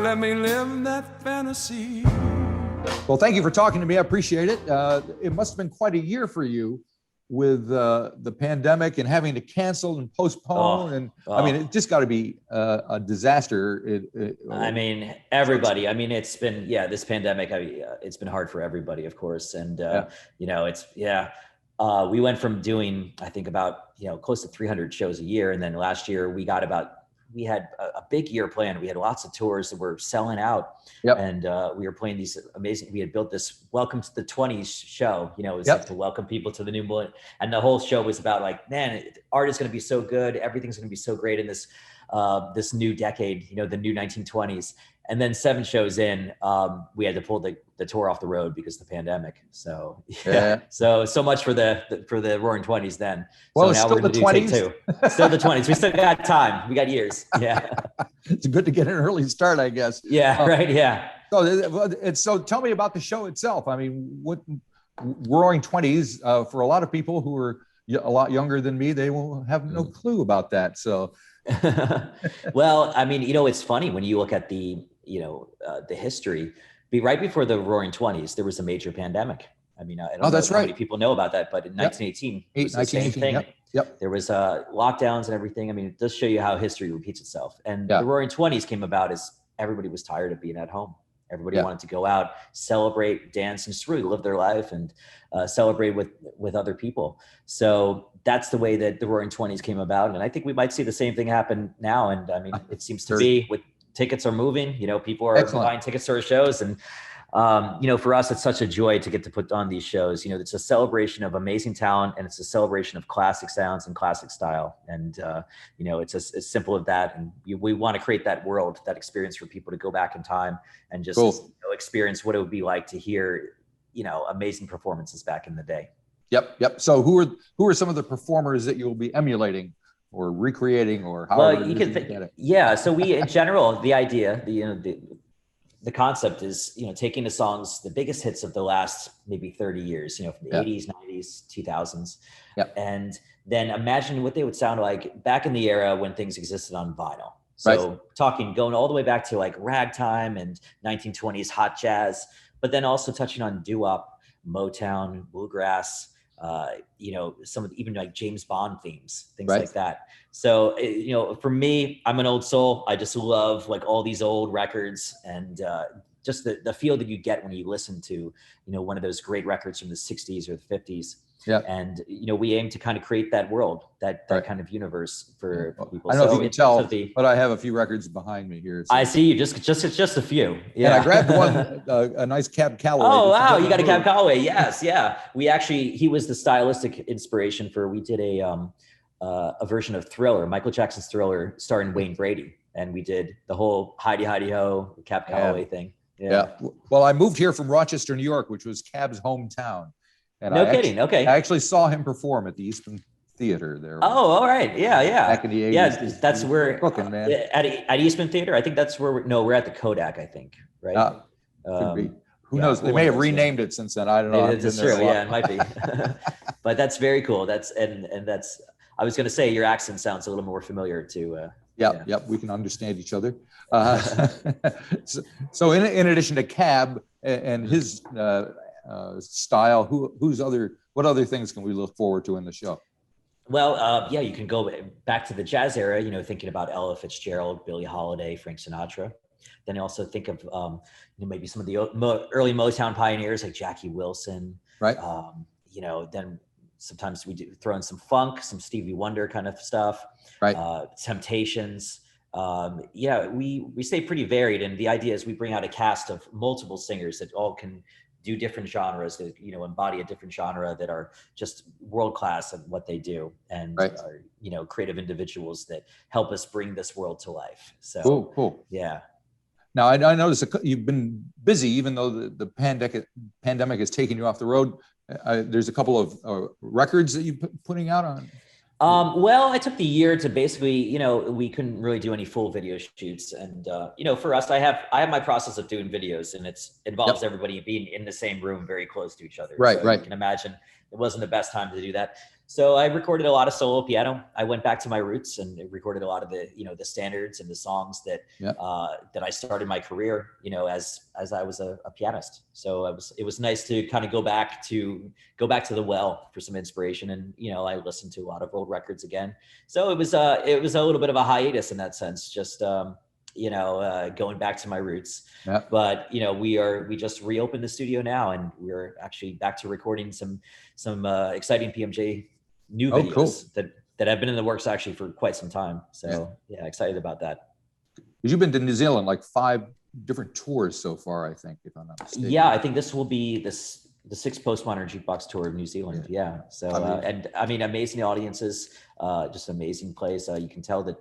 let me live that fantasy. Well, thank you for talking to me. I appreciate it. It must have been quite a year for you with the pandemic and having to cancel and postpone. I mean, it just got to be a disaster. I mean, everybody. I mean, it's been this pandemic. It's been hard for everybody, of course. And you know, we went from doing, I think, about close to 300 shows a year, and then last year we had a big year planned. We had lots of tours that were selling out. Yep. And we were playing these amazing, we had built this Welcome to the 20s show, it was like to welcome people to the new millennium. And the whole show was about like, man, art is going to be so good. Everything's going to be so great in this new decade, the new 1920s. And then 7 shows in, we had to pull the tour off the road because of the pandemic. So so much for the Roaring 20s then. Well, so now we're going to do take 2. Still the 20s. We still got time. We got years. Yeah. It's good to get an early start, I guess. Yeah. Right. Yeah. So tell me about the show itself. I mean, what Roaring 20s for a lot of people who are a lot younger than me, they will have no clue about that. So. Well, I mean, it's funny when you look at the history. Right before the Roaring 20s, there was a major pandemic. I mean, I don't know how many people know about that, but in 1918, it was the same thing. Yep. There was lockdowns and everything. I mean, it does show you how history repeats itself. And the Roaring 20s came about as everybody was tired of being at home. Everybody wanted to go out, celebrate, dance, and just really live their life and celebrate with other people. So that's the way that the Roaring 20s came about. And I think we might see the same thing happen now. And I mean, it seems to be with tickets are moving, people are buying tickets to our shows. And, for us, it's such a joy to get to put on these shows. It's a celebration of amazing talent, and it's a celebration of classic sounds and classic style. And, it's as simple as that. And we want to create that world, that experience for people to go back in time and just experience what it would be like to hear, amazing performances back in the day. Yep. So who are some of the performers that you'll be emulating or recreating, or however you can think? Yeah. So we, in general, the idea, the concept is, taking the songs, the biggest hits of the last maybe 30 years, from the 80s, 90s, 2000s, and then imagine what they would sound like back in the era when things existed on vinyl. So going all the way back to like ragtime and 1920s hot jazz, but then also touching on doo-wop, Motown, bluegrass, some of even like James Bond themes, things like that. So, for me, I'm an old soul. I just love like all these old records and just the feel that you get when you listen to, one of those great records from the 60s or the 50s. Yeah. And, we aim to kind of create that world, that kind of universe for people. I don't know if you can tell, but I have a few records behind me here. So. I see you, just a few. Yeah. And I grabbed one, a nice Cab Calloway. Oh, wow. You got a Cab Calloway. Yes. Yeah. He was the stylistic inspiration we did a version of Thriller, Michael Jackson's Thriller, starring Wayne Brady. And we did the whole Heidi Heidi Ho, Cab Calloway thing. Yeah. Well, I moved here from Rochester, New York, which was Cab's hometown. And no kidding. Okay. I actually saw him perform at the Eastman Theater there. Oh, all right. Yeah. Back in the 80s. Yeah, that's where cooking, man. At Eastman Theater. I think that's where we're at the Kodak, I think. Right. Could be. Who knows? They may have renamed it since then. I don't know. It's true. Yeah, it might be. But that's very cool. That's I was going to say your accent sounds a little more familiar to. Yep. We can understand each other. So in addition to Cab and his style, what other things can we look forward to in the show? Well, you can go back to the jazz era, thinking about Ella Fitzgerald, Billie Holiday, Frank Sinatra. Then I also think of, maybe some of the early Motown pioneers like Jackie Wilson. Right. Then sometimes we do throw in some funk, some Stevie Wonder kind of stuff. Right. Temptations. We stay pretty varied. And the idea is we bring out a cast of multiple singers that all can do different genres that, embody a different genre, that are just world-class at what they do, and are, creative individuals that help us bring this world to life. So cool. Yeah. Now I noticed you've been busy, even though the pandemic has taken you off the road. There's a couple of records that you're putting out on. Well, I took the year to basically, we couldn't really do any full video shoots. And, for us, I have my process of doing videos, and it involves everybody being in the same room, very close to each other. Right. You can imagine it wasn't the best time to do that. So I recorded a lot of solo piano. I went back to my roots and recorded a lot of the, the standards and the songs that that I started my career, as I was a pianist. So it was nice to kind of go back to the well for some inspiration. And I listened to a lot of old records again. So it was a little bit of a hiatus in that sense, just going back to my roots. Yeah. But we just reopened the studio now, and we're actually back to recording some exciting PMJ new videos that have been in the works actually for quite some time. So yeah, excited about that. You've been to New Zealand like 5 different tours so far, I think, if I'm not mistaken. Yeah, I think this will be the 6th Postmodern Jukebox tour of New Zealand. Yeah. So and I mean, amazing audiences, just amazing place. You can tell that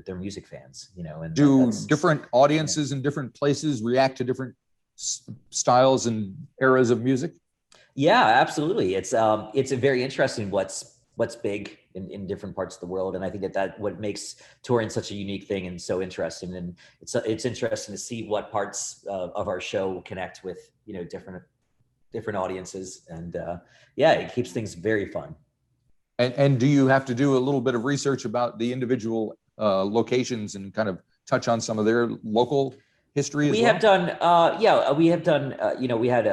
they're music fans, and do different audiences in different places react to different styles and eras of music? Yeah, absolutely. It's very interesting what's big in different parts of the world. And I think that what makes touring such a unique thing and so interesting. And it's interesting to see what parts of our show connect with, different audiences. And it keeps things very fun. And do you have to do a little bit of research about the individual locations and kind of touch on some of their local history? We have done, we have done, we had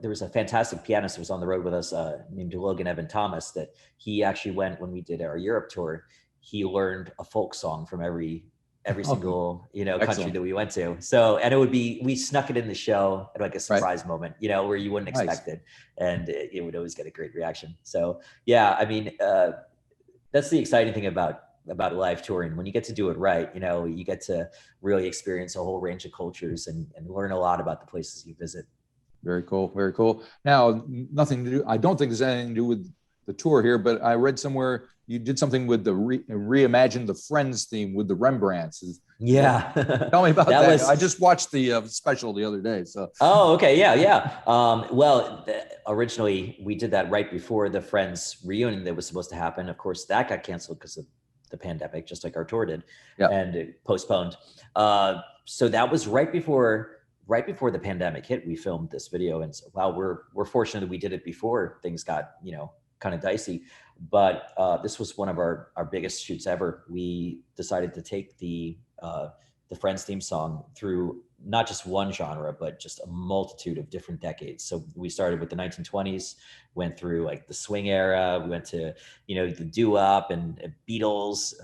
there was a fantastic pianist who was on the road with us named Logan Evan Thomas, that he actually went, when we did our Europe tour, he learned a folk song from every single, country that we went to. So, and we snuck it in the show at like a surprise moment, where you wouldn't expect it. And it would always get a great reaction. So yeah, I mean, that's the exciting thing about live touring. When you get to do it right, you get to really experience a whole range of cultures and learn a lot about the places you visit. Very cool. Very cool. Now, nothing to do, I don't think there's anything to do with the tour here, but I read somewhere you did something with the reimagine the Friends theme with the Rembrandts. Yeah. Tell me about that. I just watched the special the other day. So. Oh, okay. Yeah. Originally we did that right before the Friends reunion that was supposed to happen. Of course, that got canceled because of the pandemic, just like our tour did, and it postponed. So that was right before the pandemic hit. We filmed this video, and so, wow, we're fortunate that we did it before things got kind of dicey. But this was one of our biggest shoots ever. We decided to take the Friends theme song through not just one genre, but just a multitude of different decades. So we started with the 1920s, went through like the swing era. We went to, the doo-wop and Beatles.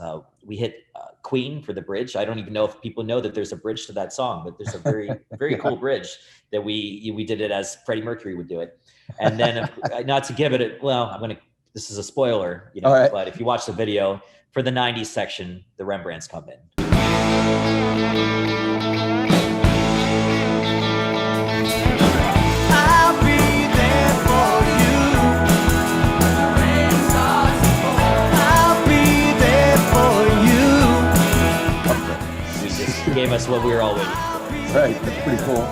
We hit Queen for the bridge. I don't even know if people know that there's a bridge to that song, but there's a very, very cool bridge that we did it as Freddie Mercury would do it. And then not to give it, this is a spoiler, right. But if you watch the video for the 90s section, the Rembrandts come in. Gave us what we were all waiting for. Right, that's pretty cool.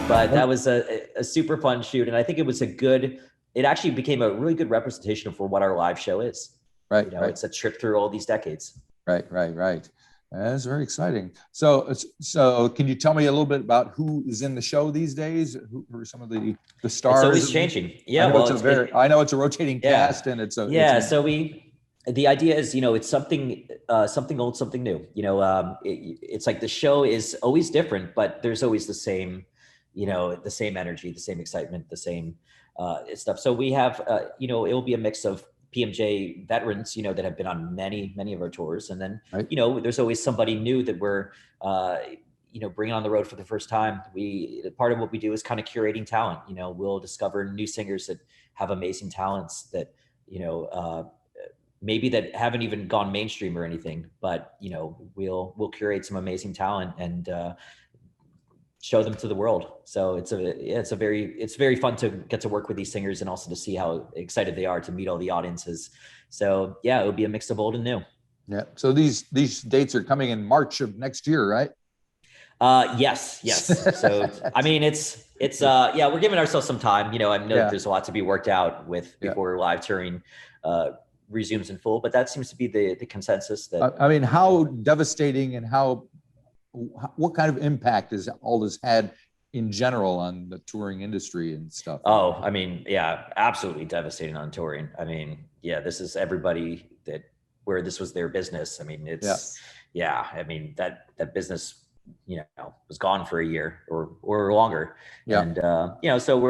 But that was a super fun shoot, and I think it actually became a really good representation for what our live show is. Right, It's a trip through all these decades. Right. That's very exciting. So can you tell me a little bit about who is in the show these days? Who are some of the stars? It's always changing. Yeah, I know it's a rotating cast, and it's the idea is, it's something old, something new. It's like the show is always different, but there's always the same, the same energy, the same excitement, the same stuff. So we have, it will be a mix of PMJ veterans, that have been on many of our tours, and then there's always somebody new that we're, bringing on the road for the first time. Part of what we do is kind of curating talent. We'll discover new singers that have amazing talents that, maybe that haven't even gone mainstream or anything, but we'll curate some amazing talent and show them to the world. So it's very fun to get to work with these singers and also to see how excited they are to meet all the audiences. So yeah, it would be a mix of old and new. Yeah. So these dates are coming in March of next year, right? Yes. So I mean, it's we're giving ourselves some time. I know that there's a lot to be worked out before live touring resumes in full, but that seems to be the consensus. That I mean, how devastating and what kind of impact has all this had in general on the touring industry and stuff? Oh, I mean, yeah, absolutely devastating on touring. I mean, yeah, this is everybody where this was their business. I mean, I mean, that business, was gone for a year or longer. Yeah. And, so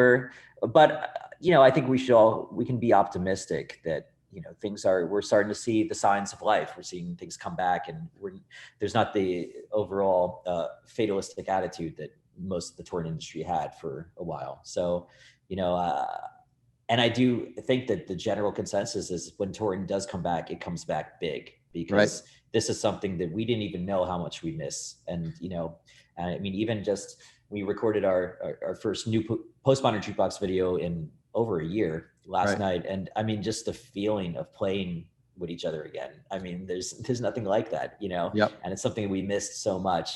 I think we can be optimistic that, we're starting to see the signs of life. We're seeing things come back, and there's not the overall fatalistic attitude that most of the touring industry had for a while. So, and I do think that the general consensus is when touring does come back, it comes back big, because this is something that we didn't even know how much we miss. And, I mean, even just, we recorded our first new Postmodern Jukebox video in over a year last night. And I mean, just the feeling of playing with each other again. I mean, there's nothing like that, and it's something we missed so much.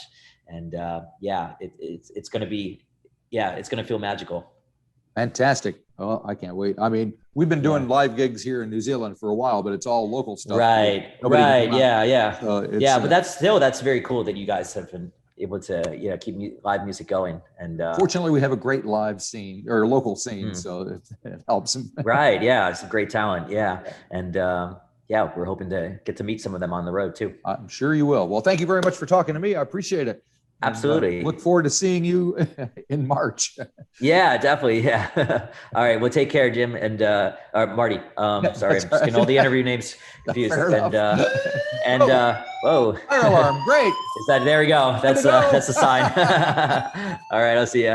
And it's going to feel magical. Fantastic. Well, I can't wait. I mean, we've been doing live gigs here in New Zealand for a while, but it's all local stuff. Right. Yeah. So but that's very cool that you guys have been able to, keep live music going. And fortunately, we have a great live scene or local scene, so it helps. Right. Yeah. It's a great talent. Yeah. And we're hoping to get to meet some of them on the road too. I'm sure you will. Well, thank you very much for talking to me. I appreciate it. Absolutely. Look forward to seeing you in March. Yeah, definitely. Yeah. All right. Well, take care, Jim and Marty. Sorry, I'm just getting all the interview names confused. Whoa. Fire alarm. Great. There we go. That's a sign. All right. I'll see you.